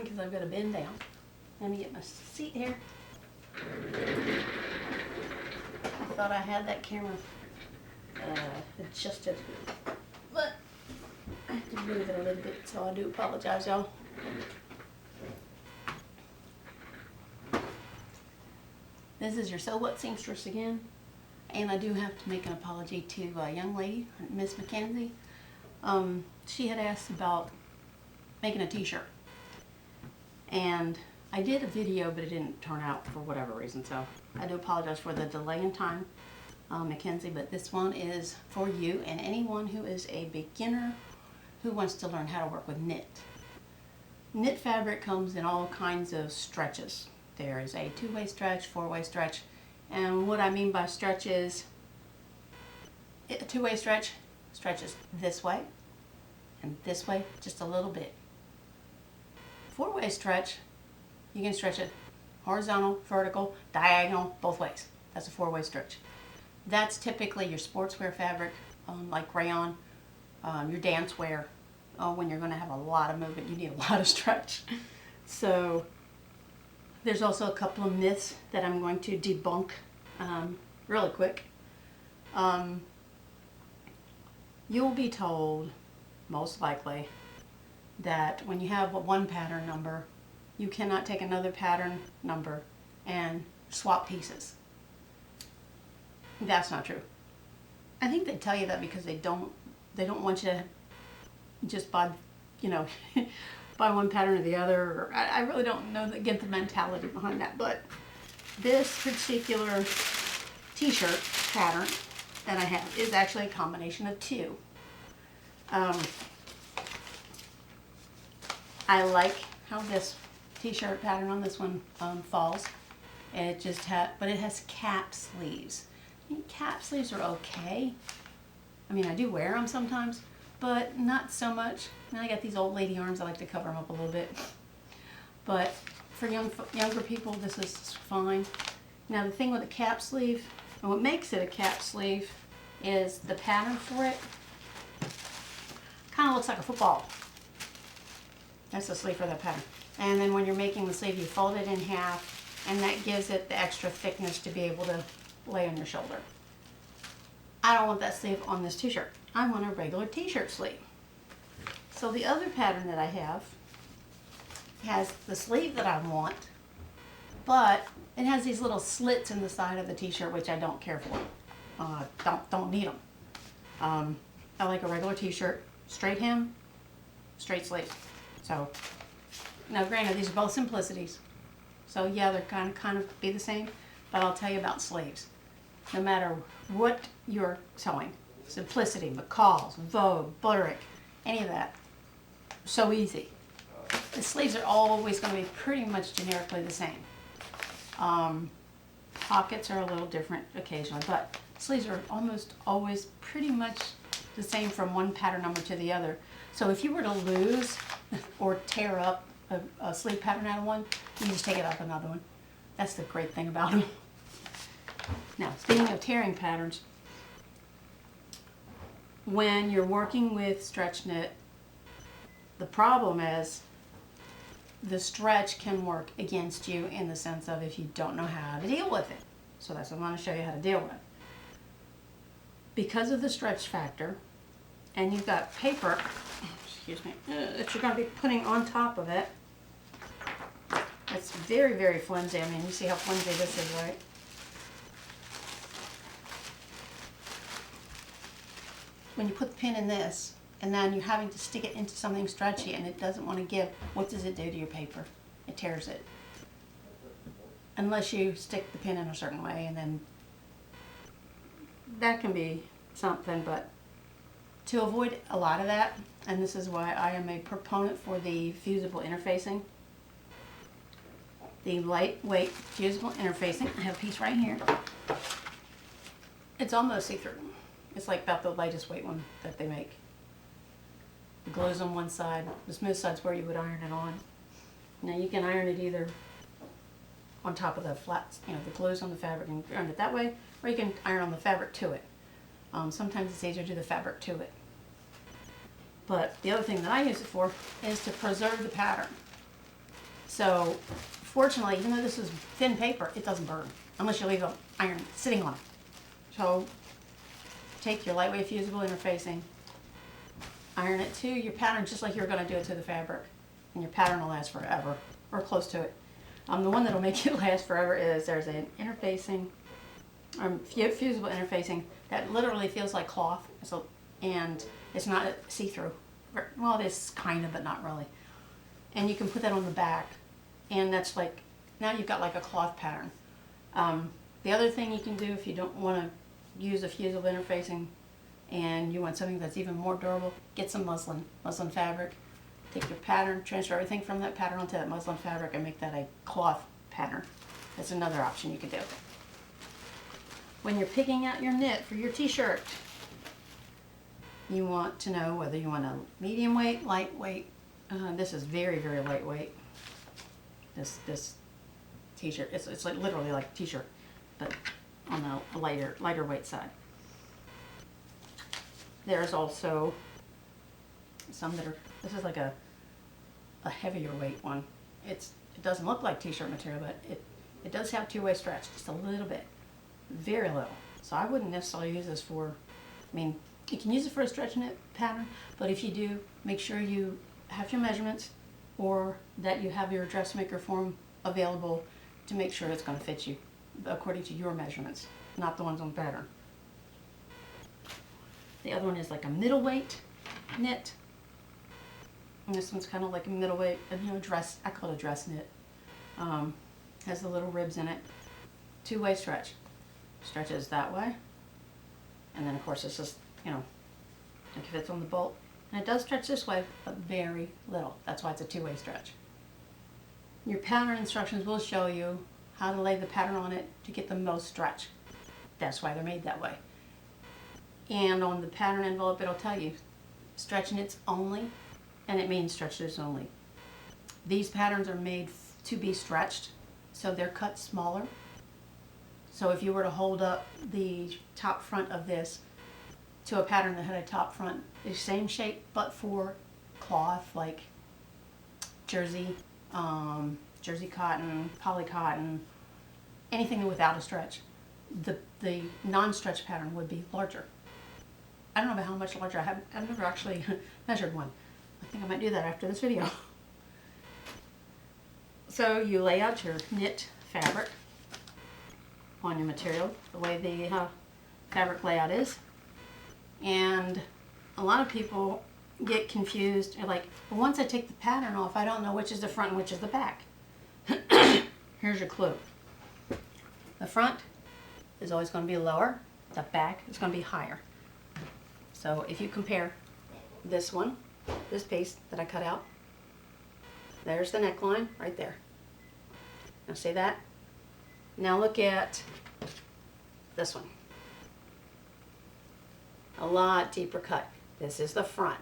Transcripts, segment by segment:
because I've got to bend down. Let me get my seat here. I thought I had that camera adjusted, but I have to move it a little bit, so I do apologize, y'all. This is your So What seamstress again, and I do have to make an apology to a young lady, Miss Mackenzie. She had asked about making a t-shirt, and I did a video, but it didn't turn out for whatever reason, so I do apologize for the delay in time, Mackenzie, but this one is for you and anyone who is a beginner who wants to learn how to work with knit. Knit fabric comes in all kinds of stretches. There is a 2-way stretch, 4-way stretch, and what I mean by stretch is a 2-way stretch stretches this way and this way just a little bit. 4-way stretch, you can stretch it horizontal, vertical, diagonal, both ways. That's a 4-way stretch. That's typically your sportswear fabric, like rayon, your dance wear. When you're going to have a lot of movement, you need a lot of stretch. So there's also a couple of myths that I'm going to debunk really quick. You'll be told, most likely, that when you have one pattern number, you cannot take another pattern number and swap pieces. That's not true. I think they tell you that because they don't want you to just buy, buy one pattern or the other. Or I really don't know get the mentality behind that. But this particular t-shirt pattern that I have is actually a combination of two. I like how this t-shirt pattern on this one falls. But it has cap sleeves. Cap sleeves are okay. I mean, I do wear them sometimes, but not so much. Now I got these old lady arms. I like to cover them up a little bit. But for younger people, this is fine. Now the thing with a cap sleeve, and what makes it a cap sleeve, is the pattern for it kind of looks like a football. That's the sleeve for that pattern. And then when you're making the sleeve, you fold it in half, and that gives it the extra thickness to be able to lay on your shoulder. I don't want that sleeve on this t-shirt. I want a regular t-shirt sleeve. So the other pattern that I have has the sleeve that I want, but it has these little slits in the side of the t-shirt, which I don't care for. Don't need them. I like a regular t-shirt, straight hem, straight sleeve. So now granted, these are both simplicities. So yeah, they're kind of be the same, but I'll tell you about sleeves. No matter what you're sewing, Simplicity, McCall's, Vogue, Butterick, any of that, so easy. The sleeves are always going to be pretty much generically the same. Pockets are a little different occasionally, but sleeves are almost always pretty much the same from one pattern number to the other. So if you were to lose or tear up a sleeve pattern out of one, you just take it off another one. That's the great thing about them. Now, speaking of tearing patterns, when you're working with stretch knit, the problem is the stretch can work against you in the sense of if you don't know how to deal with it. So that's what I'm going to show you how to deal with. Because of the stretch factor, and you've got paper, excuse me, that you're going to be putting on top of it. It's very, very flimsy. I mean, you see how flimsy this is, right? When you put the pin in this, and then you're having to stick it into something stretchy and it doesn't want to give, what does it do to your paper? It tears it. Unless you stick the pin in a certain way, and then that can be something, but to avoid a lot of that, and this is why I am a proponent for the fusible interfacing. The lightweight fusible interfacing. I have a piece right here. It's almost see-through. It's like about the lightest weight one that they make. The glue's on one side. The smooth side's where you would iron it on. Now you can iron it either on top of the flat, the glue's on the fabric and iron it that way, or you can iron on the fabric to it. Sometimes it's easier to do the fabric to it. But the other thing that I use it for is to preserve the pattern. So fortunately, even though this is thin paper, it doesn't burn unless you leave the iron sitting on it. So take your lightweight fusible interfacing, iron it to your pattern just like you're going to do it to the fabric, and your pattern will last forever, or close to it. The one that'll make it last forever is there's an interfacing, fusible interfacing that literally feels like cloth, and it's not see-through. Well, it is kind of, but not really. And you can put that on the back, and that's like, now you've got like a cloth pattern. The other thing you can do if you don't want to use a fusible interfacing and you want something that's even more durable, get some muslin fabric. Take your pattern, transfer everything from that pattern onto that muslin fabric and make that a cloth pattern. That's another option you could do. When you're picking out your knit for your t-shirt, you want to know whether you want a medium weight, lightweight. This is very, very lightweight. This t-shirt, it's like literally like a t-shirt, but on the lighter weight side. There's also some that are, this is like a heavier weight one. It doesn't look like t-shirt material, but it does have two-way stretch, just a little bit, very little. So I wouldn't necessarily use this for, I mean, you can use it for a stretch knit pattern, but if you do, make sure you have your measurements or that you have your dressmaker form available to make sure it's going to fit you according to your measurements, not the ones on the pattern. The other one is like a middleweight knit. And this one's kind of like a middleweight, dress, I call it a dress knit. Has the little ribs in it. Two-way stretch. Stretches that way. And then of course it's just, like it fits on the bolt. And it does stretch this way, but very little. That's why it's a two-way stretch. Your pattern instructions will show you how to lay the pattern on it to get the most stretch. That's why they're made that way. And on the pattern envelope, it'll tell you stretch knits only, and it means stretch knits only. These patterns are made to be stretched, so they're cut smaller. So if you were to hold up the top front of this to a pattern that had a top front, the same shape, but for cloth, like jersey, jersey cotton, poly cotton, anything without a stretch, the non-stretch pattern would be larger. I don't know about how much larger. I've never actually measured one. I think I might do that after this video. So you lay out your knit fabric on your material, the way the fabric layout is. And a lot of people get confused. They're like, well, once I take the pattern off, I don't know which is the front and which is the back. Here's your clue. The front is always going to be lower. The back is going to be higher. So if you compare this one, this piece that I cut out, there's the neckline right there. Now see that? Now look at this one. A lot deeper cut. This is the front,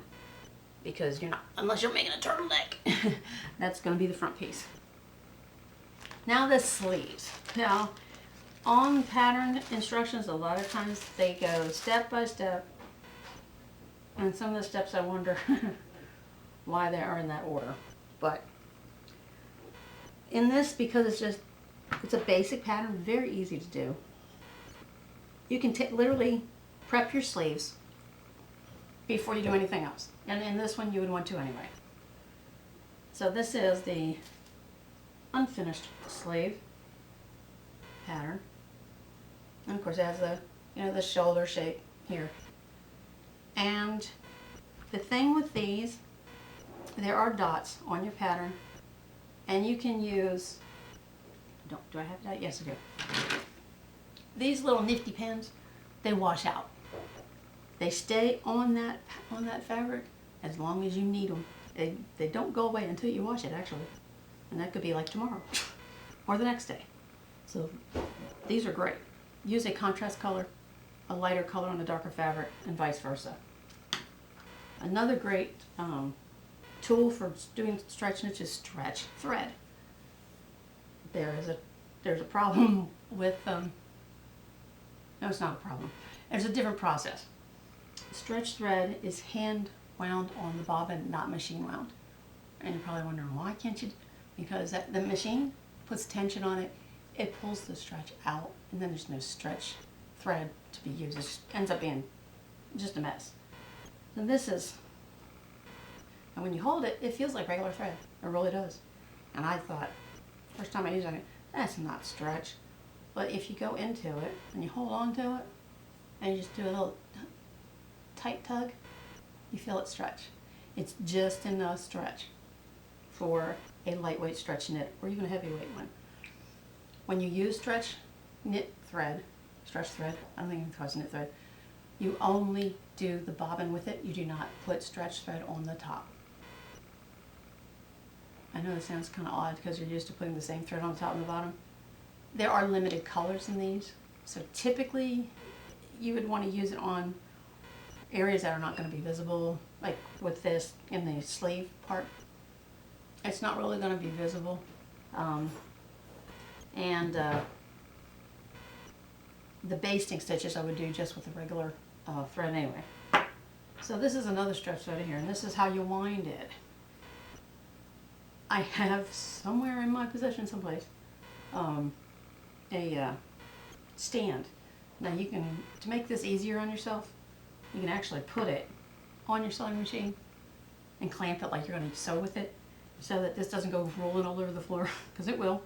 because you're not, unless you're making a turtleneck, that's going to be the front piece. Now the sleeves. Now on pattern instructions, a lot of times they go step by step. And some of the steps I wonder why they are in that order. But in this, because it's a basic pattern, very easy to do. You can literally prep your sleeves before you do anything else. And in this one, you would want to anyway. So this is the unfinished sleeve pattern. And of course it has the shoulder shape here. And the thing with these, there are dots on your pattern, and you can use, do I have that? Yes, I do. These little nifty pins, they wash out. They stay on that fabric as long as you need them. They don't go away until you wash it, actually. And that could be like tomorrow or the next day. So these are great. Use a contrast color, a lighter color on a darker fabric, and vice versa. Another great tool for doing stretch knits is stretch thread. There's a problem with no, it's not a problem. There's a different process. Stretch thread is hand wound on the bobbin, not machine wound. And you're probably wondering, why can't you? because the machine puts tension on it. It pulls the stretch out, and then there's no stretch thread to be used. It just ends up being just a mess. And this is, and when you hold it, it feels like regular thread. It really does. And I thought, first time I used it, that's not stretch. But if you go into it and you hold on to it and you just do a little tight tug, you feel it stretch. It's just enough stretch for a lightweight stretch knit or even a heavyweight one. When you use stretch thread, I don't even call it knit thread, you only do the bobbin with it. You do not put stretch thread on the top. I know this sounds kind of odd because you're used to putting the same thread on the top and the bottom. There are limited colors in these, so typically you would want to use it on areas that are not going to be visible, like with this in the sleeve part. It's not really going to be visible. The basting stitches I would do just with a regular thread anyway. So this is another stretch thread here, and this is how you wind it. I have somewhere in my possession someplace a stand. Now you can, to make this easier on yourself, you can actually put it on your sewing machine and clamp it like you're going to sew with it so that this doesn't go rolling all over the floor, because it will.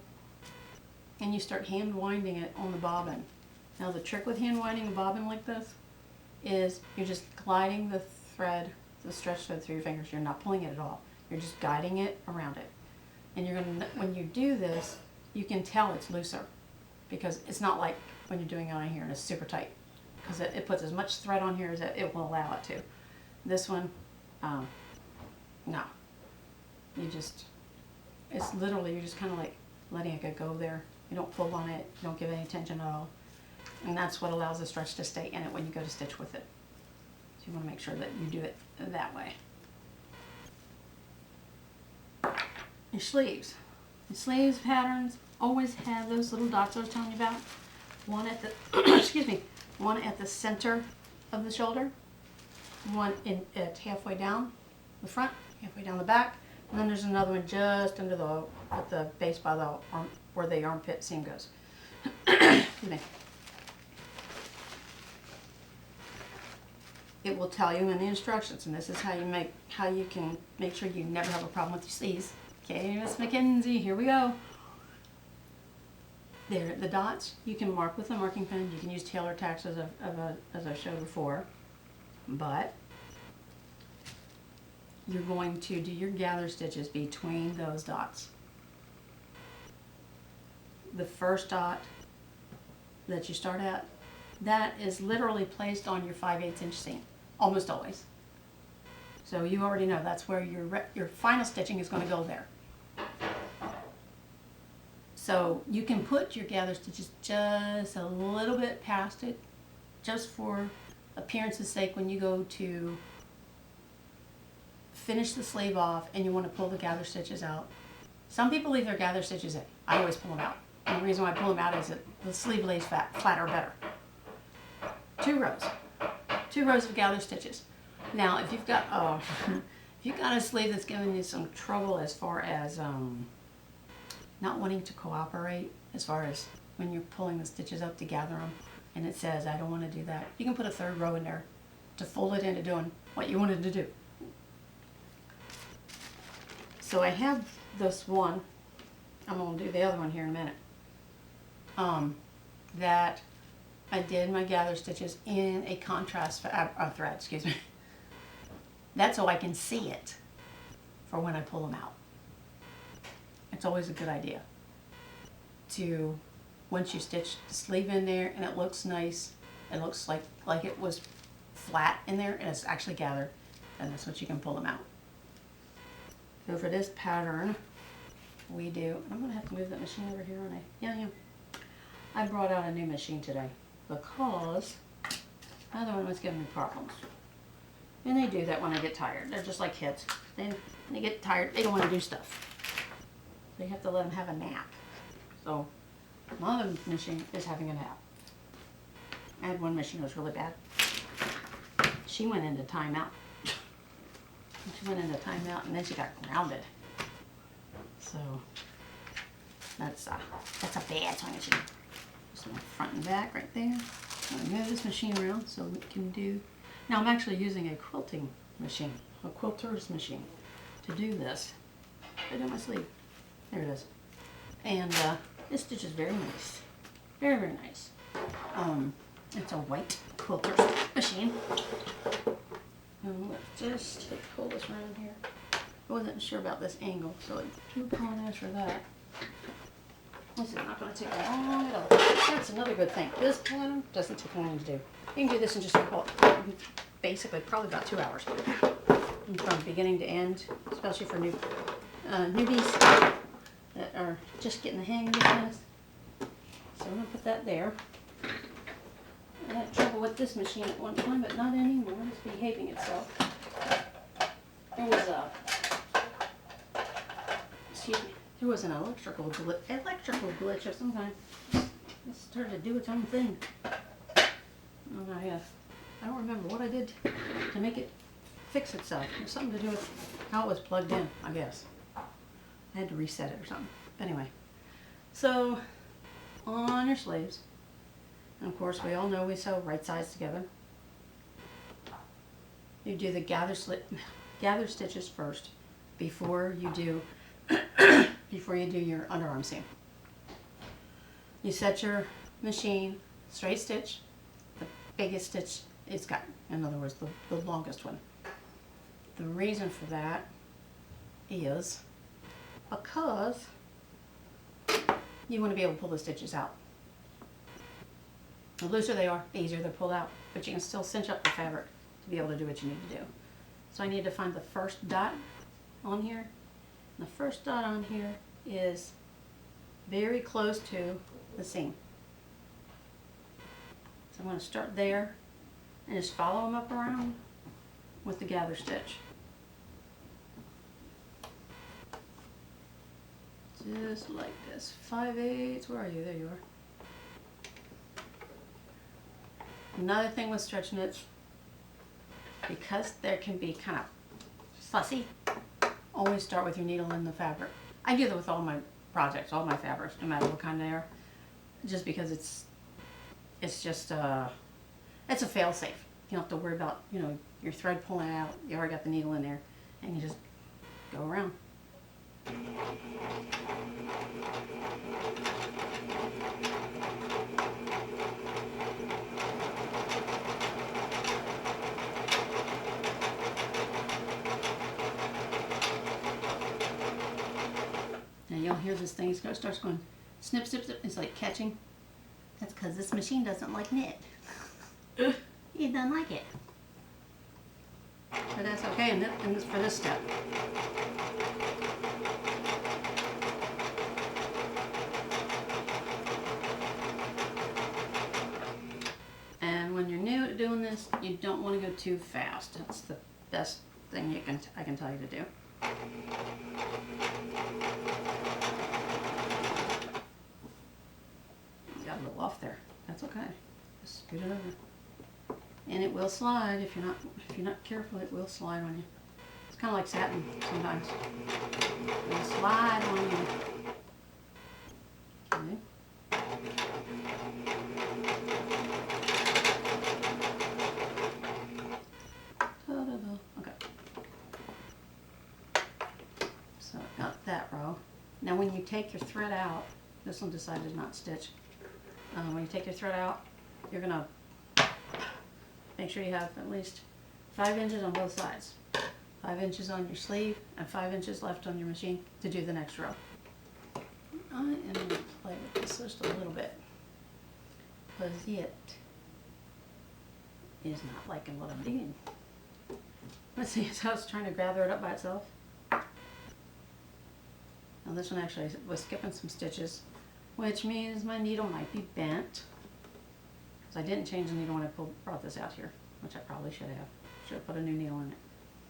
And you start hand winding it on the bobbin. Now the trick with hand winding a bobbin like this is you're just gliding the thread, the stretch thread through your fingers. You're not pulling it at all. You're just guiding it around it. And you're going to, when you do this, you can tell it's looser because it's not like when you're doing it on here and it's super tight, because it puts as much thread on here as it will allow it to. This one, no. You just, it's literally, you're just kind of like letting it go there. You don't pull on it, you don't give any tension at all. And that's what allows the stretch to stay in it when you go to stitch with it. So you want to make sure that you do it that way. Your sleeves. Your sleeves patterns always have those little dots I was telling you about. One at the, excuse me, one at the center of the shoulder, one at halfway down the front, halfway down the back, and then there's another one just under at the base by the arm, where the armpit seam goes. Excuse me. It will tell you in the instructions, and this is how you can make sure you never have a problem with your sleeves. Okay, Miss Mackenzie, here we go. There, the dots you can mark with a marking pen. You can use tailor tacks as I showed before, but you're going to do your gather stitches between those dots. The first dot that you start at, that is literally placed on your 5/8 inch seam, almost always. So you already know that's where your final stitching is going to go there. So you can put your gather stitches just a little bit past it, just for appearance's sake when you go to finish the sleeve off and you want to pull the gather stitches out. Some people leave their gather stitches in. I always pull them out. And the reason why I pull them out is that the sleeve lays flatter better. 2 rows of gather stitches. Now if you've got a sleeve that's giving you some trouble as far as not wanting to cooperate, as far as when you're pulling the stitches up to gather them, and it says I don't want to do that, you can put a 3rd row in there to fold it into doing what you wanted to do. So I have this one, I'm going to do the other one here in a minute, that I did my gather stitches in a contrast thread, excuse me. That's so I can see it for when I pull them out. It's always a good idea to, once you stitch the sleeve in there and it looks nice, it looks like it was flat in there and it's actually gathered, and that's what you can pull them out. So for this pattern, we do, I'm going to have to move that machine over here, aren't I? Yeah. I brought out a new machine today because the other one was giving me problems. And they do that when they get tired. They're just like kids. When they get tired, they don't want to do stuff. So you have to let them have a nap. So my other machine is having a nap. I had one machine that was really bad. She went into timeout. She went into timeout and then she got grounded. So That's a bad sewing machine. Just my front and back right there. I'm gonna move this machine around so we can do. Now I'm actually using a quilting machine, a quilter's machine, to do this. Put it on my sleeve. There it is. And this stitch is very nice. Very, very nice. It's a white quilter's machine. Let's just pull this around here. I wasn't sure about this angle, so too prone for that. This is not going to take long at all. That's another good thing. This pattern doesn't take long to do. You can do this in just basically probably about 2 hours. From beginning to end, especially for newbies that are just getting the hang of this. So I'm going to put that there. I had trouble with this machine at one time, but not anymore. It's behaving itself. There was an electrical glitch of some kind. It started to do its own thing. Oh, I don't remember what I did to make it fix itself. It was something to do with how it was plugged in, I guess. I had to reset it or something. Anyway, so on your sleeves, and of course we all know we sew right sides together. You do the gather stitches first before you do your underarm seam. You set your machine straight stitch, the biggest stitch it's got. In other words, the longest one. The reason for that is because you want to be able to pull the stitches out. The looser they are, the easier they're pulled out, but you can still cinch up the fabric to be able to do what you need to do. So I need to find the first dot on here. And the first dot on here is very close to the seam. So I'm going to start there and just follow them up around with the gather stitch. Just like this. 5/8. Where are you? There you are. Another thing with stretch knits, because there can be kind of fussy, always start with your needle in the fabric. I do that with all my projects, all my fabrics, no matter what kind they are, just because it's just it's a fail safe. You don't have to worry about your thread pulling out. You already got the needle in there, and you just go around. Now you'll hear this thing starts going snip, snip, snip. It's like catching. That's because this machine doesn't like knit. It doesn't like it. But that's okay, and this for this step. And when you're new at doing this, you don't want to go too fast. That's the best thing I can tell you to do. Got a little off there. That's okay. Just scoot it over. And it will slide if you're not careful. It will slide on you. It's kind of like satin sometimes. It will slide on you. Okay. Okay. So I got that row. Now when you take your thread out, this one decided not to stitch. When you take your thread out, you're gonna make sure you have at least 5 inches on both sides. 5 inches on your sleeve and 5 inches left on your machine to do the next row. I am going to play with this just a little bit because it is not liking what I'm doing. Let's see how it's trying to gather it up by itself. Now this one actually was skipping some stitches, which means my needle might be bent. I didn't change the needle when I brought this out here, which I probably should have. Should have put a new needle in it.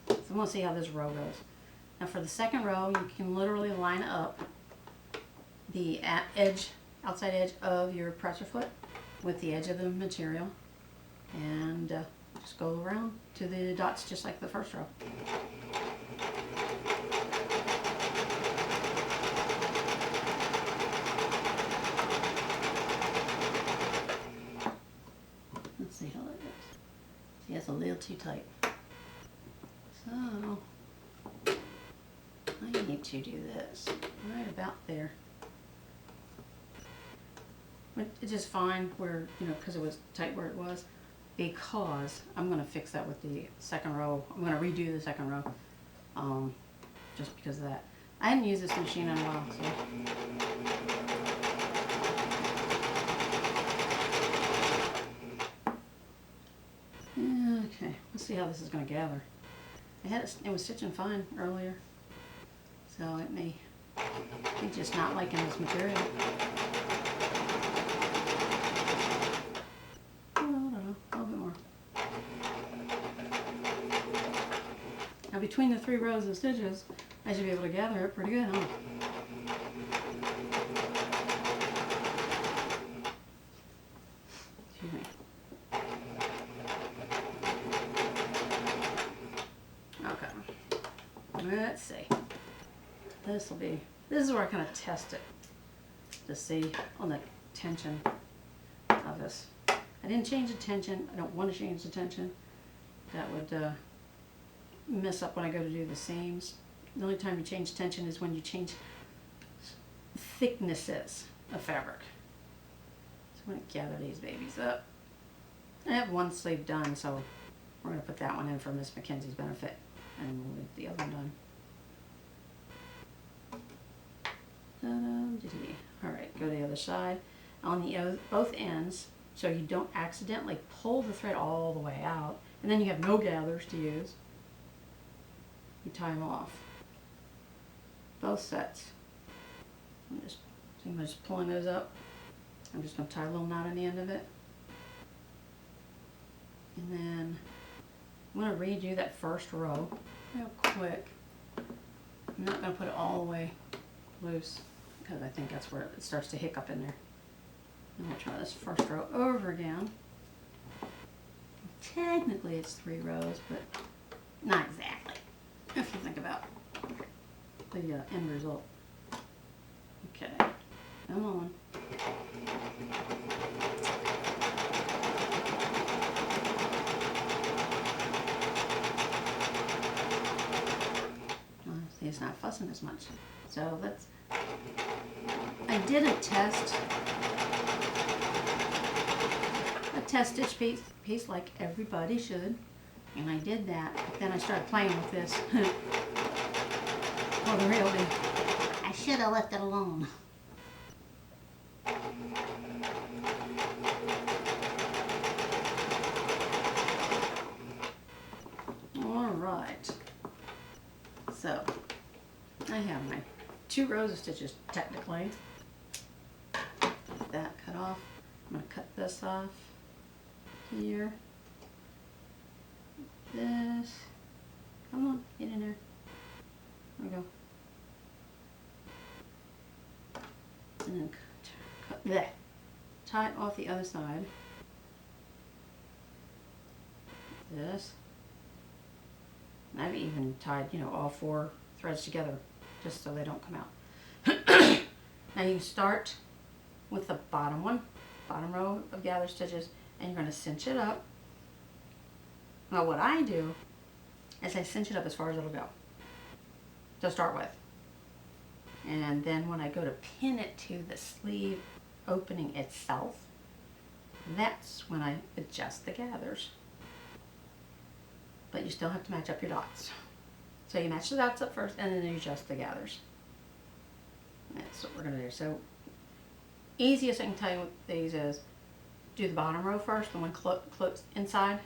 So I'm going to see how this row goes. Now for the second row, you can literally line up the outside edge of your presser foot with the edge of the material and just go around to the dots just like the first row. Let's see how that goes. See, that's a little too tight. So, I need to do this right about there. It's just fine where, you know, because it was tight where it was. Because I'm going to fix that with the second row. I'm going to redo the second row. Just because of that. I hadn't used this machine in a while, so. Okay, let's see how this is going to gather. It was stitching fine earlier, so it may be just not liking this material. Oh, I don't know, a little bit more. Now between the 3 rows of stitches, I should be able to gather it pretty good, huh? Excuse me. Let's see. This is where I kind of test it to see on the tension of this. I didn't change the tension. I don't want to change the tension. That would mess up when I go to do the seams. The only time you change tension is when you change thicknesses of fabric. So I'm going to gather these babies up. I have one sleeve done, so we're going to put that one in for Miss Mackenzie's benefit. And we'll leave the other one done. Alright, go to the other side. On the both ends, so you don't accidentally pull the thread all the way out, and then you have no gathers to use. You tie them off. Both sets. I'm just pulling those up. I'm just going to tie a little knot on the end of it. And then I'm going to redo that first row real quick. I'm not going to put it all the way loose because I think that's where it starts to hiccup in there. And we'll try this first row over again. Technically it's 3 rows, but not exactly if you think about the end result. Okay, come on. See, it's not fussing as much. So I did a test stitch piece like everybody should, and I did that, but then I started playing with this. Well, the real thing, I should have left it alone. Alright, so I have my 2 rows of stitches technically. Get that cut off. I'm going to cut this off here. This. Come on, get in there. There we go. And then cut that. Tie it off the other side. This. And I've even tied, you know, all 4 threads together just so they don't come out. Now you start with the bottom row of gather stitches, and you're going to cinch it up. Now what I do is I cinch it up as far as it'll go to start with. And then when I go to pin it to the sleeve opening itself, that's when I adjust the gathers. But you still have to match up your dots. So you match the dots up first, and then you adjust the gathers. That's what we're going to do. So easiest I can tell you with these is do the bottom row first, the one close inside,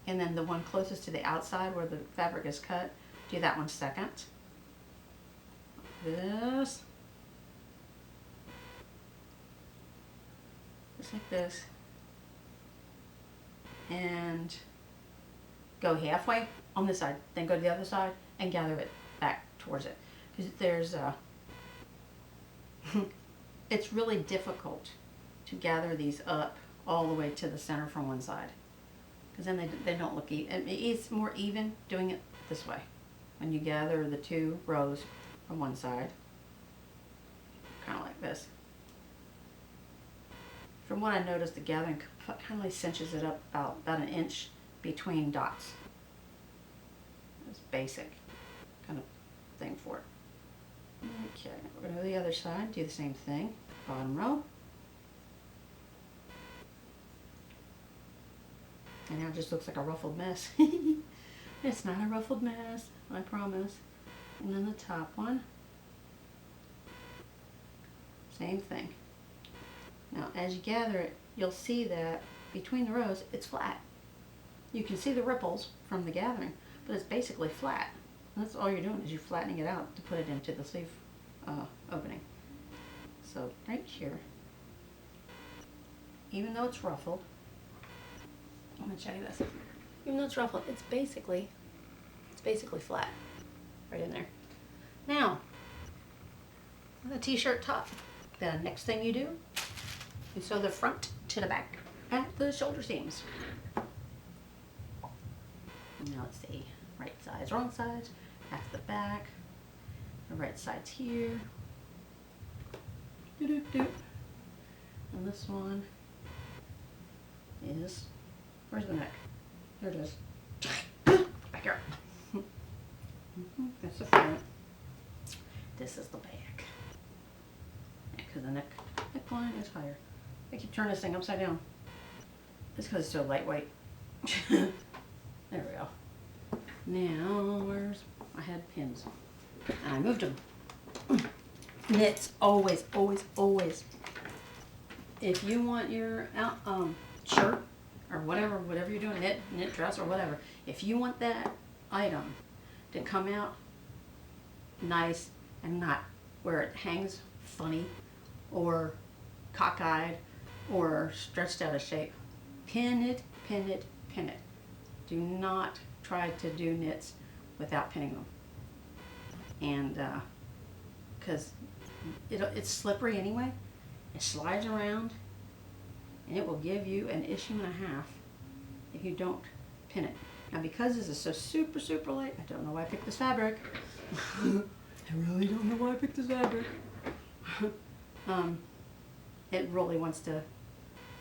and then the one closest to the outside where the fabric is cut, do that one second. This. Just like this. And go halfway on this side, then go to the other side and gather it back towards it. Because there's it's really difficult to gather these up all the way to the center from one side. Because then they don't look even. It's more even doing it this way. When you gather the 2 rows from one side, kind of like this. from what I noticed, the gathering kind of cinches it up about an inch between dots. It's basic kind of thing for it. Okay, we're going to the other side, do the same thing. Bottom row. And now it just looks like a ruffled mess. It's not a ruffled mess, I promise. And then the top one. Same thing. Now as you gather it, you'll see that between the rows, it's flat. You can see the ripples from the gathering, but it's basically flat. That's all you're doing, is you're flattening it out to put it into the sleeve opening. So right here, even though it's ruffled, I'm gonna show you this. Even though it's ruffled, it's basically flat right in there. Now, the t-shirt top. The next thing you do, you sew the front to the back at the shoulder seams. Now let's see, right sides, wrong sides. That's the back. The right side's here. Doo-doo-doo. And this one is, where's the neck? There it is. Back here. That's the front. This is the back. Because the neckline is higher. I keep turning this thing upside down. It's because it's so lightweight. There we go. Now, I had pins. And I moved them. Knits, always, always, always. If you want your shirt or whatever you're doing, knit dress or whatever, if you want that item to come out nice and not where it hangs funny or cockeyed or stretched out of shape, pin it, pin it, pin it. Do not try to do knits without pinning them. And because it's slippery anyway, it slides around and it will give you an issue and a half if you don't pin it. Now because this is so super, super light, I don't know why I picked this fabric. I really don't know why I picked this fabric. It really wants to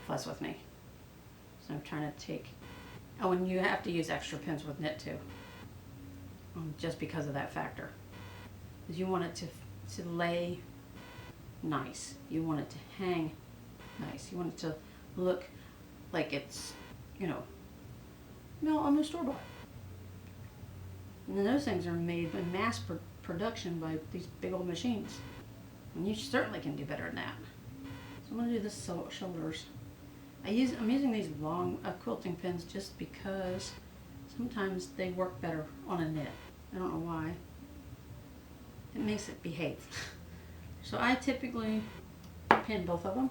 fuss with me. So I'm trying to take, oh, and you have to use extra pins with knit too. Just because of that factor. Because you want it to lay nice. You want it to hang nice. You want it to look like it's, on the store-bought. And then those things are made in mass production by these big old machines. And you certainly can do better than that. So I'm going to do the shoulders. I'm using these long quilting pins just because sometimes they work better on a knit. I don't know why. It makes it behave. So I typically pin both of them.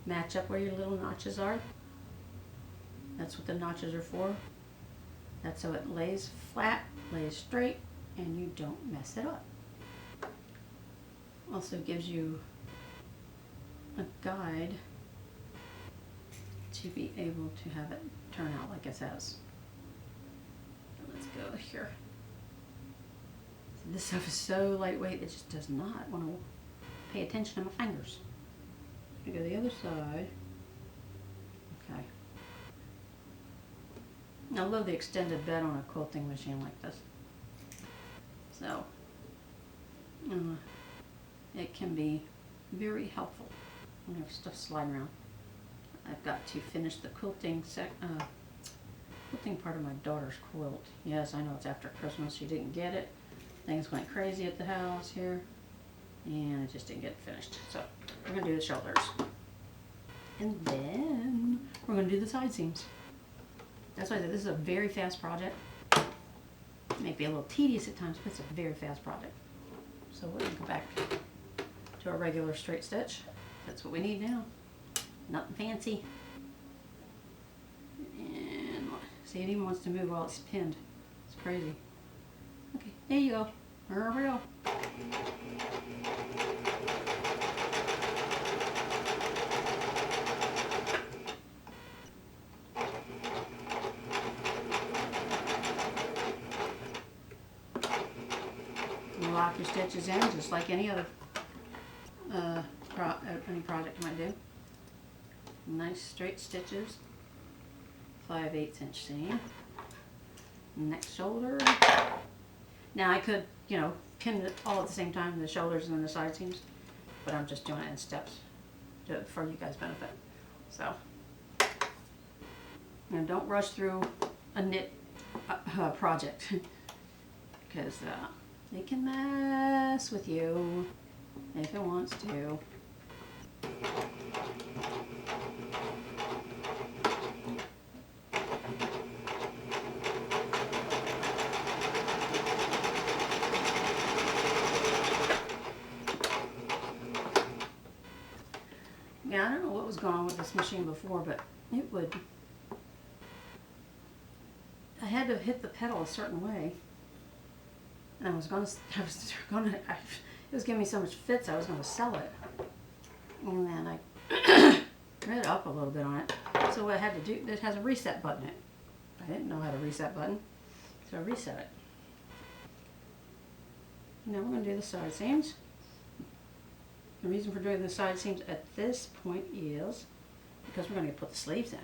Match up where your little notches are. That's what the notches are for. That's so it lays flat, lays straight, and you don't mess it up. Also gives you a guide to be able to have it turn out like it says. Let's go here. This stuff is so lightweight, it just does not want to pay attention to my fingers. I'm going to go the other side. Okay. I love the extended bed on a quilting machine like this. So, it can be very helpful when you have stuff sliding around. I've got to finish the quilting part of my daughter's quilt. Yes, I know it's after Christmas. She didn't get it. Things went crazy at the house here, and it just didn't get finished. So we're going to do the shoulders. And then we're going to do the side seams. That's why I said this is a very fast project. It may be a little tedious at times, but it's a very fast project. So we're going to go back to our regular straight stitch. That's what we need now. Nothing fancy. And see, it even wants to move while it's pinned. It's crazy. Okay, there you go. Here we go. You lock your stitches in just like any other any project you might do. Nice straight stitches. 5/8 inch seam. Next shoulder. Now I could, you know, pin it all at the same time, the shoulders and the side seams, but I'm just doing it in steps for you guys' benefit. So, and don't rush through a knit project because it can mess with you if it wants to. Yeah, I don't know what was going on with this machine before, but it would, I had to hit the pedal a certain way, and it was giving me so much fits I was gonna sell it, and then I read up a little bit on it. So what I had to do, it has a reset button in it. I didn't know how to reset button, so I reset it. Now we're gonna do the side seams. The reason for doing the side seams at this point is because we're going to put the sleeves in.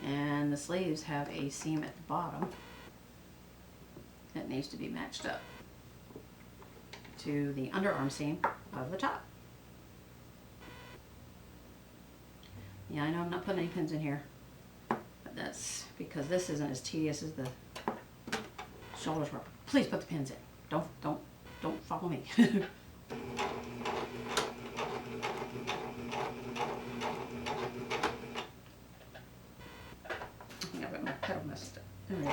And the sleeves have a seam at the bottom that needs to be matched up to the underarm seam of the top. Yeah, I know I'm not putting any pins in here, but that's because this isn't as tedious as the shoulders were. Please put the pins in. Don't follow me. I think I've got my pedal messed up. There we go.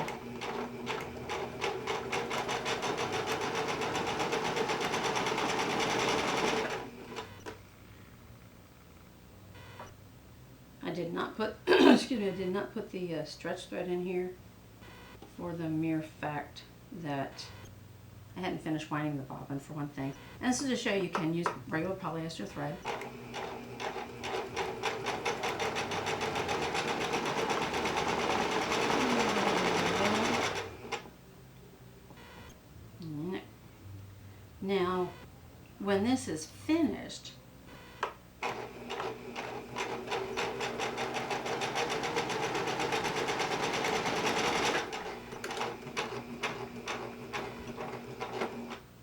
I did not put, excuse me, I did not put the stretch thread in here for the mere fact that I hadn't finished winding the bobbin, for one thing. And this is to show you can use regular polyester thread. Now, when this is finished,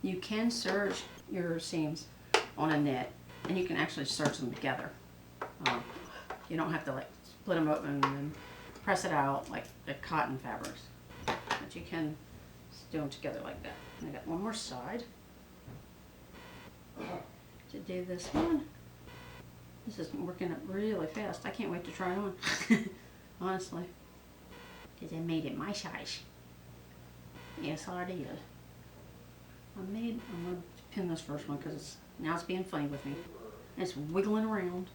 you can serge your seams on a knit, and you can actually serge them together. You don't have to like split them open and press it out like the cotton fabrics, but you can do them together like that. And I got one more side to do this one. This is working up really fast. I can't wait to try it on, honestly, because I made it my size. Yes, I did. I'm going to pin this first one because now it's being funny with me. It's wiggling around.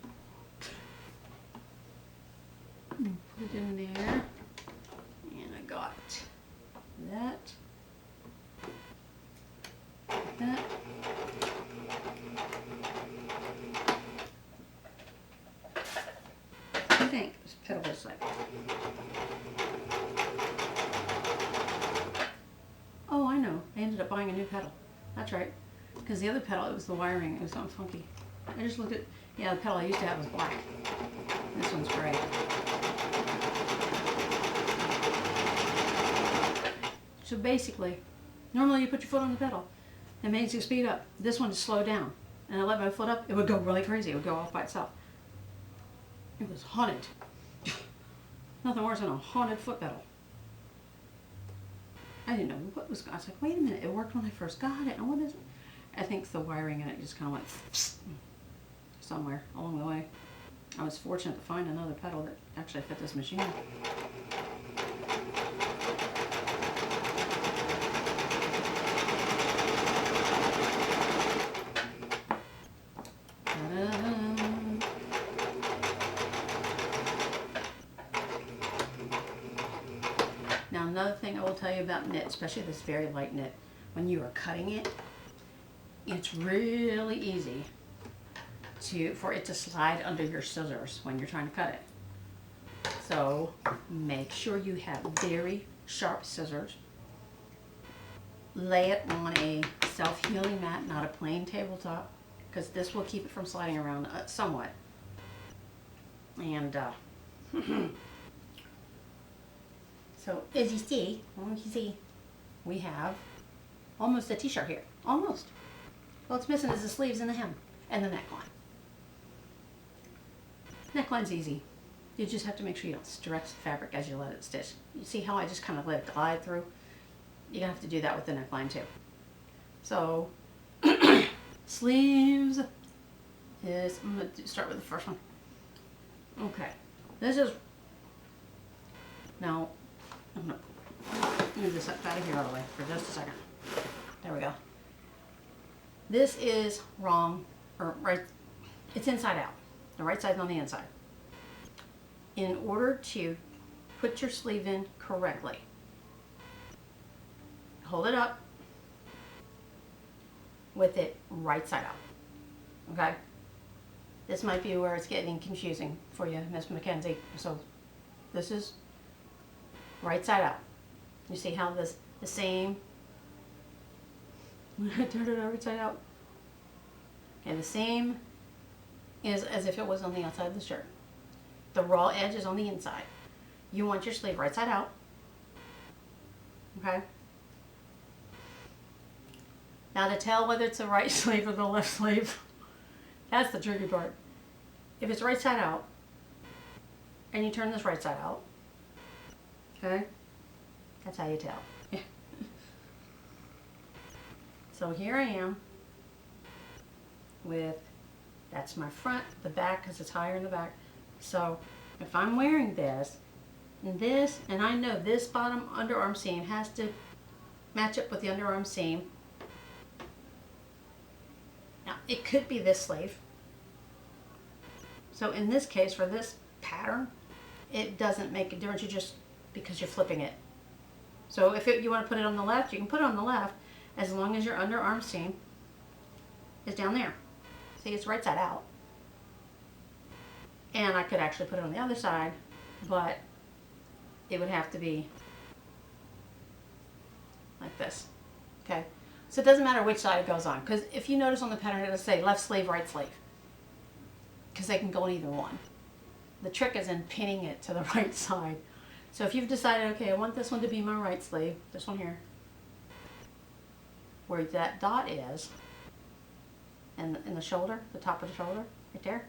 Put it in there. And I got that. That. I think this pedal is like. Oh, I know. I ended up buying a new pedal. That's right. Because the other pedal, it was the wiring. It was something funky. I just looked at, yeah, the pedal I used to have was black. This one's gray. So basically, normally you put your foot on the pedal. It makes you speed up. This one is slow down. And I let my foot up, it would go really crazy. It would go off by itself. It was haunted. Nothing worse than a haunted foot pedal. I didn't know what was going on. I was like, wait a minute, it worked when I first got it. And what is it? I think the wiring in it just kind of went somewhere along the way. I was fortunate to find another pedal that actually fit this machine. Now another thing I will tell you about knit, especially this very light knit, when you are cutting it, it's really easy for it to slide under your scissors when you're trying to cut it. So make sure you have very sharp scissors. Lay it on a self-healing mat, not a plain tabletop. because this will keep it from sliding around somewhat. And so as you see, we have almost a t-shirt here. Almost. All it's missing is the sleeves and the hem and the neckline. Neckline's easy. You just have to make sure you don't stretch the fabric as you let it stitch. You see how I just kind of let it glide through? You're gonna have to do that with the neckline too. So sleeves is, I'm gonna start with the first one. Okay, this is, now I'm gonna move this up out of here all the way for just a second. There we go. This is wrong, or right, it's inside out. The right side's on the inside. In order to put your sleeve in correctly, hold it up with it right side out. Okay? This might be where it's getting confusing for you, Miss Mackenzie. So this is right side out. You see how this the same, turn it right side out. Okay, the same is as if it was on the outside of the shirt. The raw edge is on the inside. You want your sleeve right side out. Okay? Now to tell whether it's the right sleeve or the left sleeve, that's the tricky part. If it's right side out, and you turn this right side out, okay? That's how you tell. So here I am with, that's my front, the back, because it's higher in the back. So if I'm wearing this, and I know this bottom underarm seam has to match up with the underarm seam. Now, it could be this sleeve. So in this case, for this pattern, it doesn't make a difference, you just, because you're flipping it. So if you want to put it on the left, you can put it on the left, as long as your underarm seam is down there. See, it's right side out. And I could actually put it on the other side, but it would have to be like this, okay? So it doesn't matter which side it goes on, because if you notice on the pattern, it'll say left sleeve, right sleeve, because they can go on either one. The trick is in pinning it to the right side. So if you've decided, okay, I want this one to be my right sleeve, this one here, where that dot is, and in the shoulder, the top of the shoulder, right there,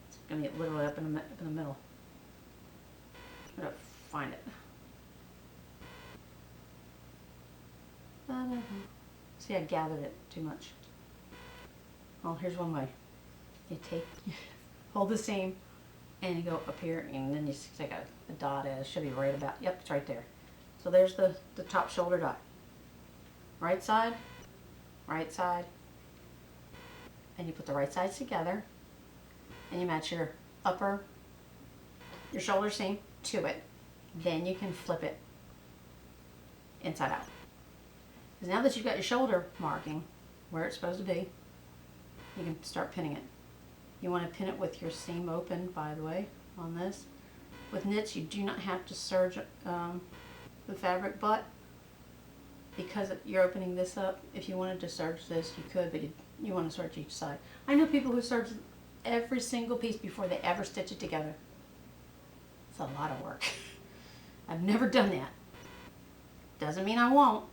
it's going to get literally up in the middle. I'm going to find it. See, I gathered it too much. Well, here's one way. You take, hold the seam, and you go up here, and then you take a dot. It should be right about, yep, it's right there. So there's the top shoulder dot. Right side, and you put the right sides together, and you match your your shoulder seam to it. Then you can flip it inside out. Because now that you've got your shoulder marking where it's supposed to be, you can start pinning it. You want to pin it with your seam open, by the way, on this. With knits, you do not have to serge the fabric butt, because you're opening this up. If you wanted to serge this, you could, but you want to serge each side. I know people who serge every single piece before they ever stitch it together. It's a lot of work. I've never done that. Doesn't mean I won't,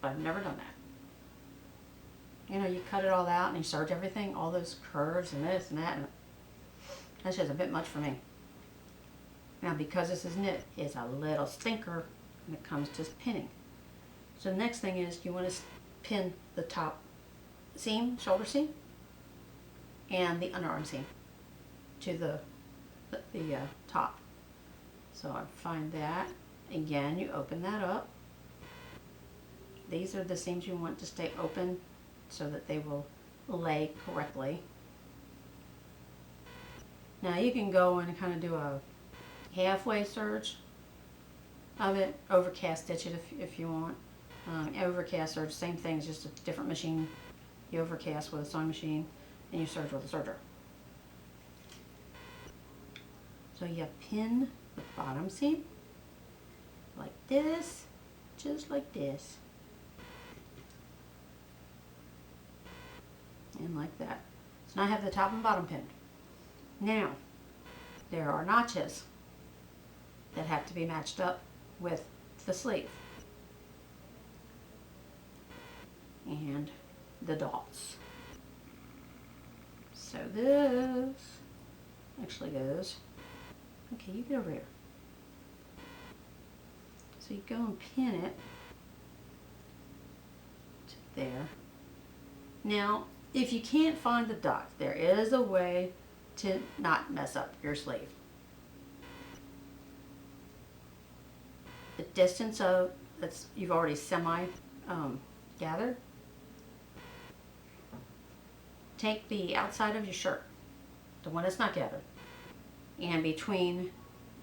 but I've never done that. You know, you cut it all out and you serge everything, all those curves and this and that, and that's just a bit much for me. Now, because this is knit, it's a little stinker when it comes to pinning. So the next thing is you want to pin the top seam, shoulder seam, and the underarm seam to the top. So I find that. Again, you open that up. These are the seams you want to stay open so that they will lay correctly. Now you can go and kind of do a halfway serge of it, overcast stitch it if you want. Overcast serge, same thing, it's just a different machine. You overcast with a sewing machine and you serge with a serger. So you pin the bottom seam like this, just like this. And like that. So now I have the top and bottom pinned. Now, there are notches that have to be matched up with the sleeve. And the dots. So this actually goes, okay, you get over here. So you go and pin it to there. Now, if you can't find the dot, there is a way to not mess up your sleeve. The distance of that's you've already gathered. Take the outside of your shirt, the one that's not gathered, and between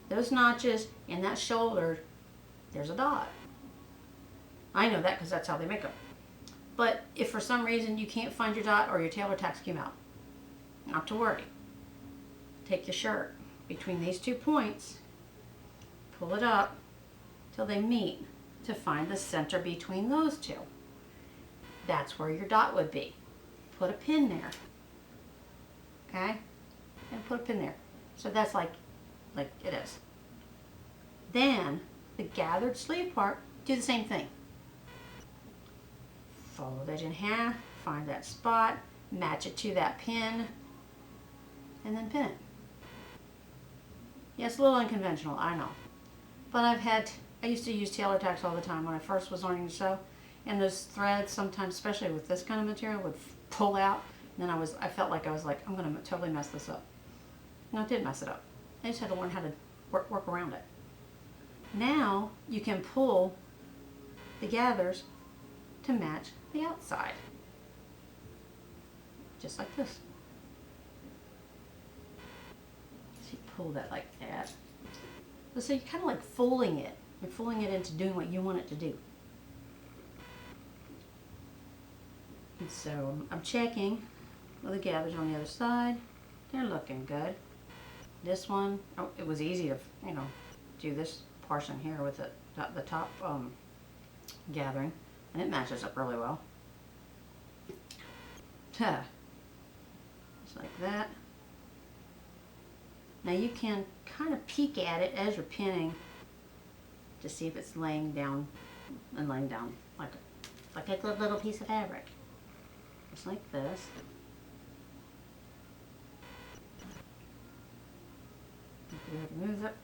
those notches and that shoulder, there's a dot. I know that because that's how they make them. But if for some reason you can't find your dot or your tailor tacks came out, not to worry. Take your shirt between these 2 points, pull it up till they meet to find the center between those two. That's where your dot would be. Put a pin there. Okay? And put a pin there. So that's like it is. Then the gathered sleeve part, do the same thing. Fold it in half, find that spot, match it to that pin, and then pin it. Yeah, it's a little unconventional, I know. But I used to use tailor tacks all the time when I first was learning to sew, and those threads sometimes, especially with this kind of material, would pull out, and then I felt like I'm gonna totally mess this up. And I did mess it up. I just had to learn how to work around it. Now you can pull the gathers to match the outside. Just like this. So you pull that like that. So you're kind of like folding it. You're folding it into doing what you want it to do. And so I'm checking the gathers on the other side. They're looking good. This one, oh, it was easy to, do this portion here with the top gathering, and it matches up really well. Just like that. Now you can kind of peek at it as you're pinning to see if it's laying down like a good little piece of fabric. Just like this. Go ahead and move it.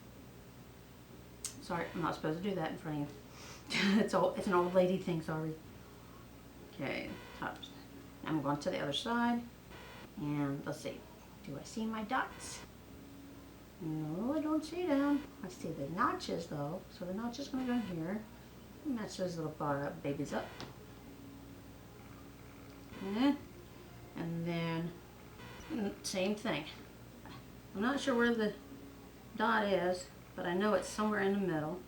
Sorry, I'm not supposed to do that in front of you. It's an old lady thing, sorry. Okay, top. I'm going to the other side. And let's see. Do I see my dots? No, I don't see them. I see the notches though. So the notch is going to go here. Match those little babies up. And then, same thing. I'm not sure where the dot is, but I know it's somewhere in the middle.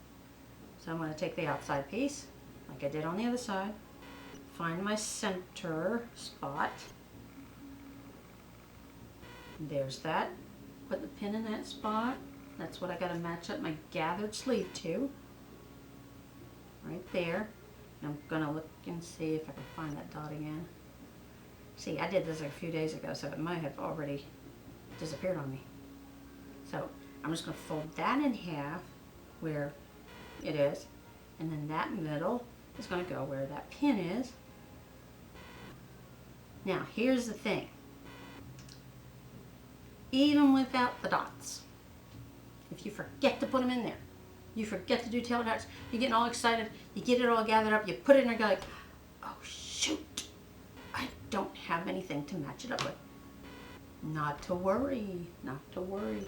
So I'm going to take the outside piece, like I did on the other side, find my center spot. There's that. Put the pin in that spot. That's what I got to match up my gathered sleeve to. Right there. And I'm going to look and see if I can find that dot again. See, I did this a few days ago, so it might have already disappeared on me. So I'm just going to fold that in half where it is, and then that middle is going to go where that pin is. Now, here's the thing. Even without the dots, if you forget to put them in there, you forget to do tailor tacks, you're getting all excited, you get it all gathered up, you put it in there, you're like, oh shoot, I don't have anything to match it up with. Not to worry, not to worry.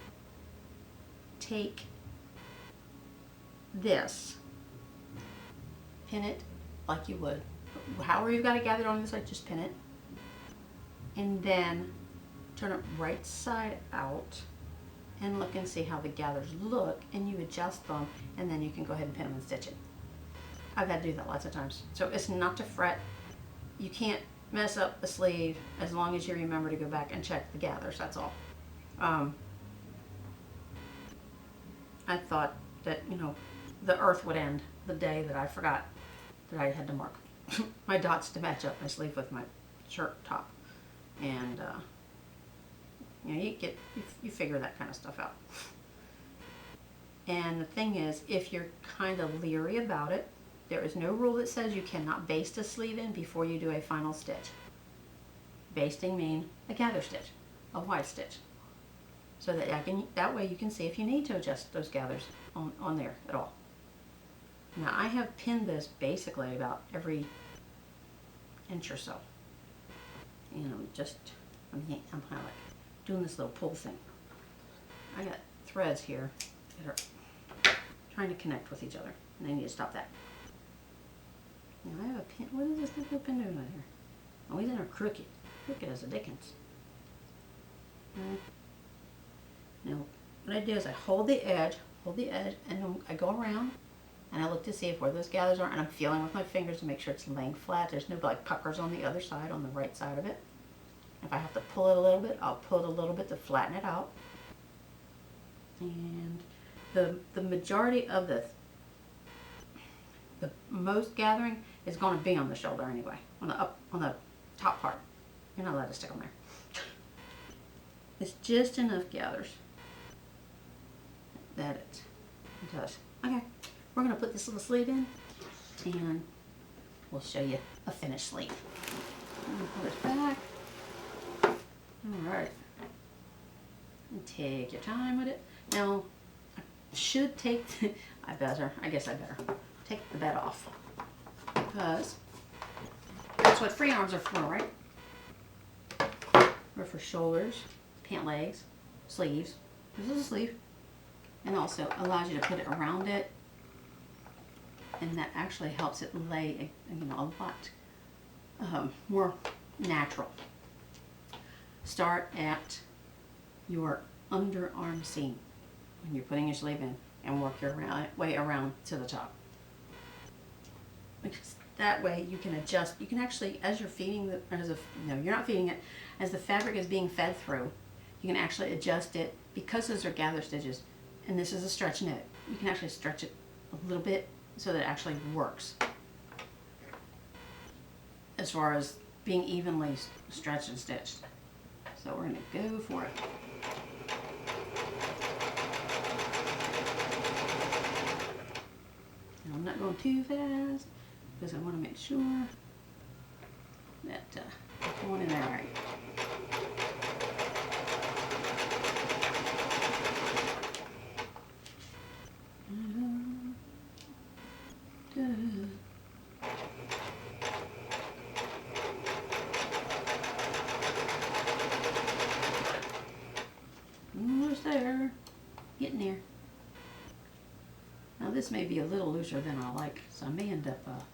Take this, pin it like you would. However you've got it gathered on this side, just pin it. And then turn it right side out and look and see how the gathers look, and you adjust them, and then you can go ahead and pin them and stitch it. I've had to do that lots of times. So it's not to fret. You can't mess up the sleeve as long as you remember to go back and check the gathers, that's all. I thought that, the earth would end the day that I forgot that I had to mark my dots to match up my sleeve with my shirt top. And you know, you figure that kind of stuff out. And the thing is, if you're kind of leery about it, there is no rule that says you cannot baste a sleeve in before you do a final stitch. Basting means a gather stitch, a wide stitch, so that that way you can see if you need to adjust those gathers on there at all. Now I have pinned this basically about every inch or so. You know, I'm kind of like doing this little pull thing. I got threads here that are trying to connect with each other, and I need to stop that. Now I have a pin. What is this little pin doing right here? Oh, these are crooked. Crooked as a dickens. Now, what I do is I hold the edge, and then I go around, and I look to see if where those gathers are, and I'm feeling with my fingers to make sure it's laying flat. There's no like puckers on the other side, on the right side of it. If I have to pull it a little bit, I'll pull it a little bit to flatten it out. And the majority of the most gathering is going to be on the shoulder anyway, on the top part. You're not allowed to stick them there. It's just enough gathers that it does. Okay, we're going to put this little sleeve in, and we'll show you a finished sleeve. Pull it back. Alright. Take your time with it. Now, I should take, I guess I better take the bed off, because that's what free arms are for, right? They're for shoulders, pant legs, sleeves. This is a sleeve. And also allows you to put it around it. And that actually helps it lay, you know, a lot more natural. Start at your underarm seam when you're putting your sleeve in, and work your way around to the top. Because that way you can adjust. You can actually, as you're feeding no, you're not feeding it. As the fabric is being fed through, you can actually adjust it, because those are gather stitches, and this is a stretch knit. You can actually stretch it a little bit so that it actually works. As far as being evenly stretched and stitched. So we're going to go for it. And I'm not going too fast, because I want to make sure that I'm going in there right. Almost there. Getting there. Now this may be a little looser than I like, so I may end up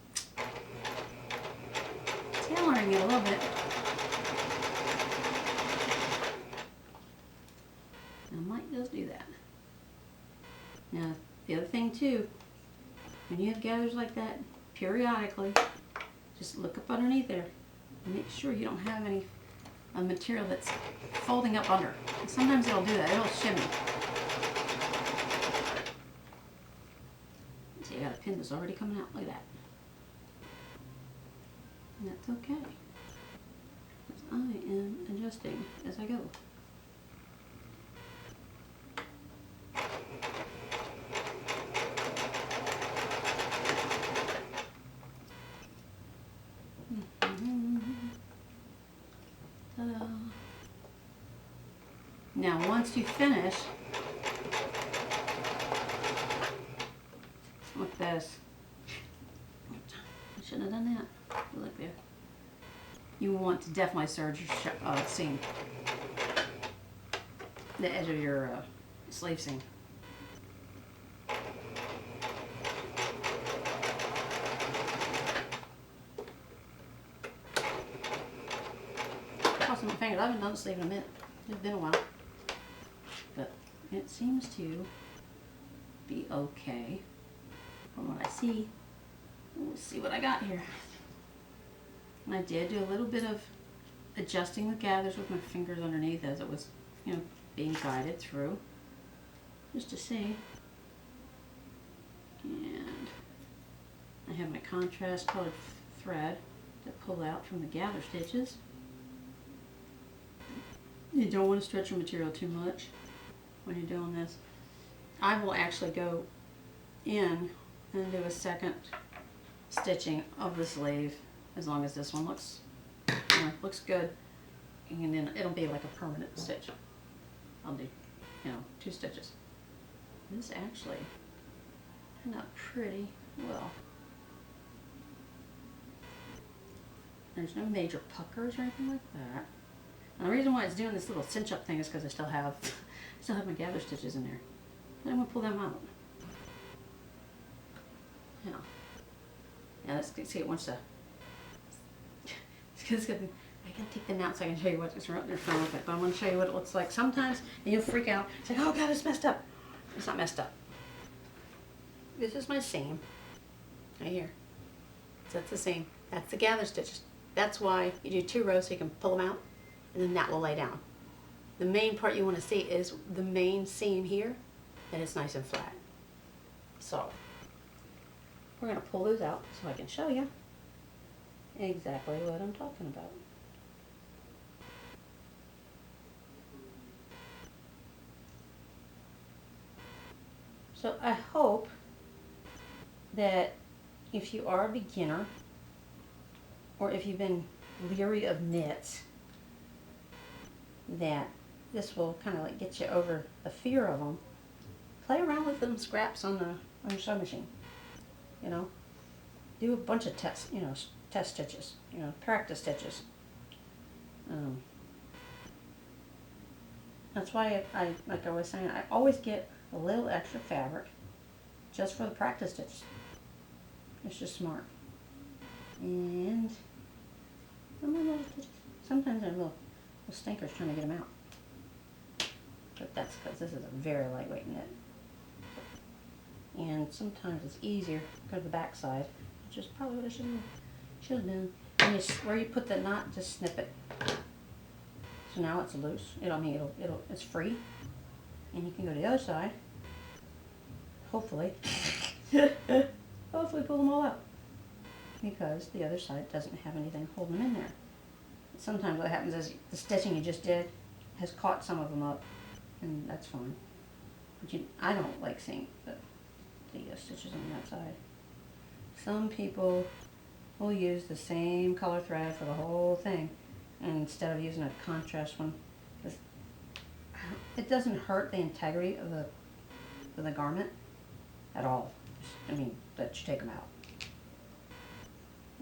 tailoring it a little bit. I might just do that. Now the other thing too, when you have gathers like that, periodically, just look up underneath there and make sure you don't have any material that's folding up under. And sometimes it'll do that, it'll shimmy. See, I got a pin that's already coming out like that. And that's okay, because I am adjusting as I go. Ta-da. Now once you finish with this, I shouldn't have done that. Look there. You want to definitely serge your seam, the edge of your sleeve seam. Crossing my fingers. I haven't done a sleeve in a minute. It's been a while, but it seems to be okay from what I see. Let's see what I got here. And I did do a little bit of adjusting the gathers with my fingers underneath as it was, you know, being guided through, just to see. And I have my contrast colored thread to pull out from the gather stitches. You don't want to stretch your material too much when you're doing this. I will actually go in and do a second stitching of the sleeve as long as this one looks good, and then it'll be like a permanent stitch. I'll do 2 stitches. This actually turned out pretty well. There's no major puckers or anything like that. And the reason why it's doing this little cinch up thing is because I still have my gather stitches in there. I'm gonna pull them out. Yeah. Yeah, let's see, it wants to. I can take them out so I can show you what it's right in front of it. But I'm going to show you what it looks like sometimes, and you'll freak out. It's like, oh God, it's messed up. It's not messed up. This is my seam. Right here. So that's the seam. That's the gather stitches. That's why you do 2 rows so you can pull them out, and then that will lay down. The main part you want to see is the main seam here, and it's nice and flat. So we're going to pull those out so I can show you exactly what I'm talking about. So I hope that if you are a beginner, or if you've been leery of knits, that this will kind of like get you over the fear of them. Play around with them scraps on your sewing machine. Do a bunch of test stitches. Practice stitches. That's why like I was saying, I always get a little extra fabric just for the practice stitches. It's just smart. And sometimes they're little stinkers trying to get them out. But that's because this is a very lightweight knit. And sometimes it's easier to go to the back side, which is probably what I should have done. And where you put the knot, just snip it. So now it's loose. It's free. And you can go to the other side. Hopefully. Hopefully pull them all out. Because the other side doesn't have anything holding them in there. Sometimes what happens is the stitching you just did has caught some of them up. And that's fine. But I don't like seeing the stitches on the outside. Some people will use the same color thread for the whole thing, and instead of using a contrast one, it doesn't hurt the integrity of the garment at all. That you take them out.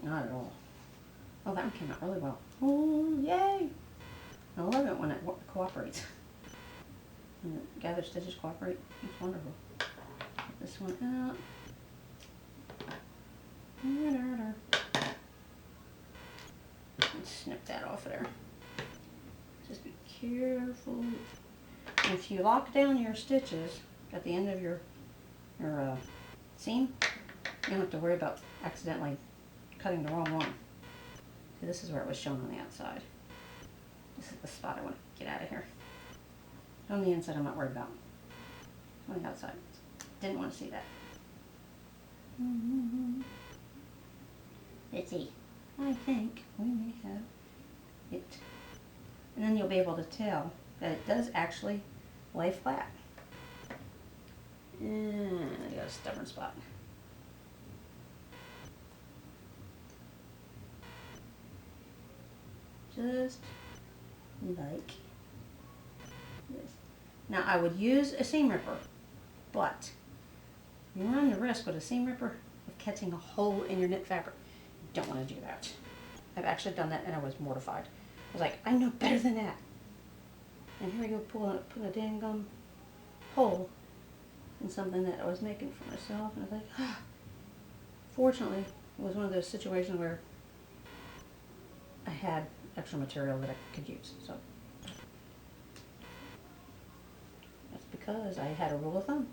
Not at all. Oh, that one came out really well. Oh, yay! I love it when it cooperates. When the gather stitches cooperate, it's wonderful. Get this one out. Snip that off of there. Just be careful. If you lock down your stitches at the end of your seam, you don't have to worry about accidentally cutting the wrong one. So this is where it was shown on the outside. This is the spot I want to get out of here. On the inside, I'm not worried about. On the outside, didn't want to see that. Let's see. I think we may have it. And then you'll be able to tell that it does actually lay flat. And I got a stubborn spot. Just like this. Now I would use a seam ripper, but you run the risk with a seam ripper of catching a hole in your knit fabric. You don't want to do that. I've actually done that and I was mortified. I was like, I know better than that. And here I go putting a dang gum hole in something that I was making for myself, and I was like, ah. Fortunately, it was one of those situations where I had extra material that I could use. So that's because I had a rule of thumb.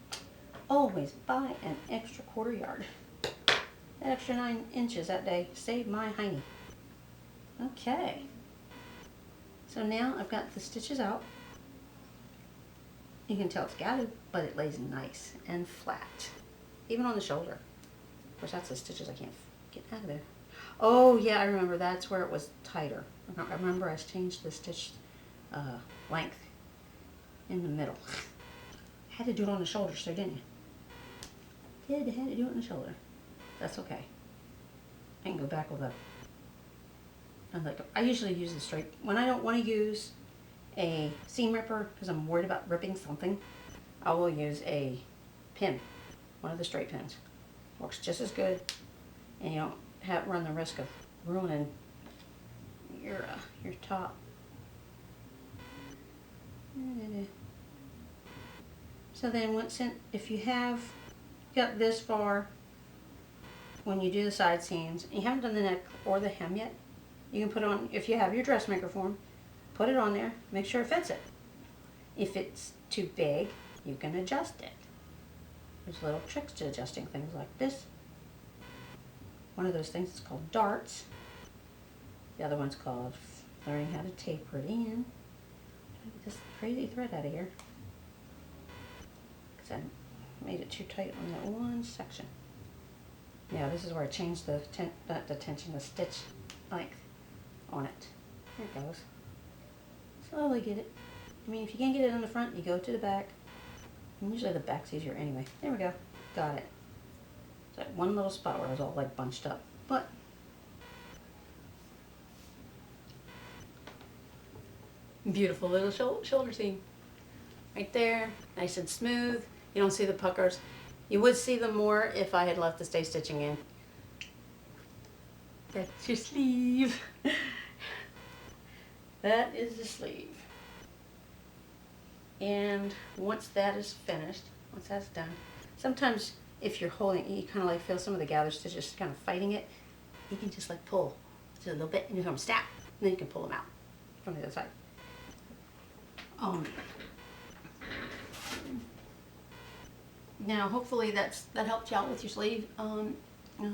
Always buy an extra quarter yard. That extra 9 inches that day saved my hiney. Okay. So now I've got the stitches out. You can tell it's gathered, but it lays nice and flat. Even on the shoulder. Of course, that's the stitches I can't get out of there. Oh, yeah, I remember. That's where it was tighter. I remember I changed the stitch length in the middle. Had to do it on the shoulders too, didn't you? Had to do it on the shoulder. That's okay. I can go back with a, I usually use the straight, when I don't want to use a seam ripper because I'm worried about ripping something, I will use a pin, one of the straight pins. Works just as good, and you don't run the risk of ruining your top. So then if you have got this far, when you do the side seams, you haven't done the neck or the hem yet, you can put on, if you have your dressmaker form, put it on there, make sure it fits it. If it's too big, you can adjust it. There's little tricks to adjusting things like this. One of those things is called darts. The other one's called learning how to taper it in. Get this crazy thread out of here, because I made it too tight on that one section. Yeah, this is where I changed the tension, the stitch length on it. There it goes. Slowly get it. I mean, if you can't get it on the front, you go to the back. And usually the back's easier anyway. There we go. Got it. It's like one little spot where it was all like bunched up. But beautiful little shoulder seam. Right there. Nice and smooth. You don't see the puckers. You would see them more if I had left the stay stitching in. That's your sleeve. That is the sleeve. And once that is finished, once that's done, sometimes if you're holding, you kind of like feel some of the gather stitches kind of fighting it, you can just like pull just a little bit and you come snap, and then you can pull them out from the other side. Now hopefully that helped you out with your sleeve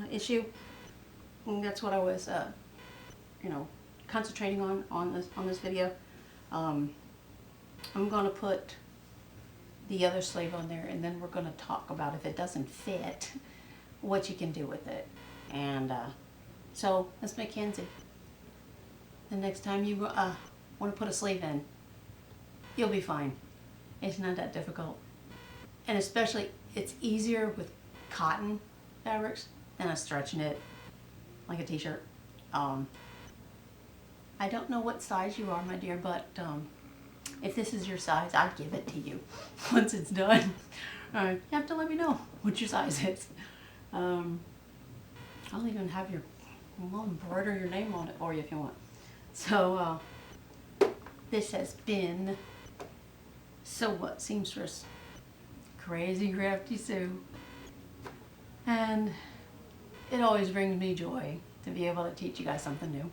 issue. And that's what I was concentrating on this video. I'm going to put the other sleeve on there, and then we're going to talk about if it doesn't fit, what you can do with it. And so, Miss Mackenzie, the next time you want to put a sleeve in, you'll be fine. It's not that difficult. And especially, it's easier with cotton fabrics than a stretch knit, like a t-shirt. I don't know what size you are, my dear, but if this is your size, I'd give it to you once it's done. You have to let me know what your size is. I'll even have I'll embroider your name on it for you if you want. So this has been Sew What Seamstress, Crazy Crafty Sue, and it always brings me joy to be able to teach you guys something new,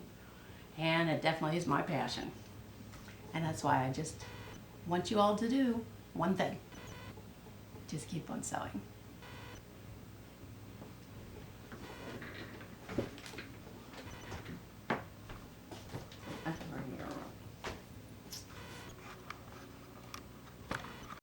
and it definitely is my passion. And that's why I just want you all to do one thing. Just keep on sewing.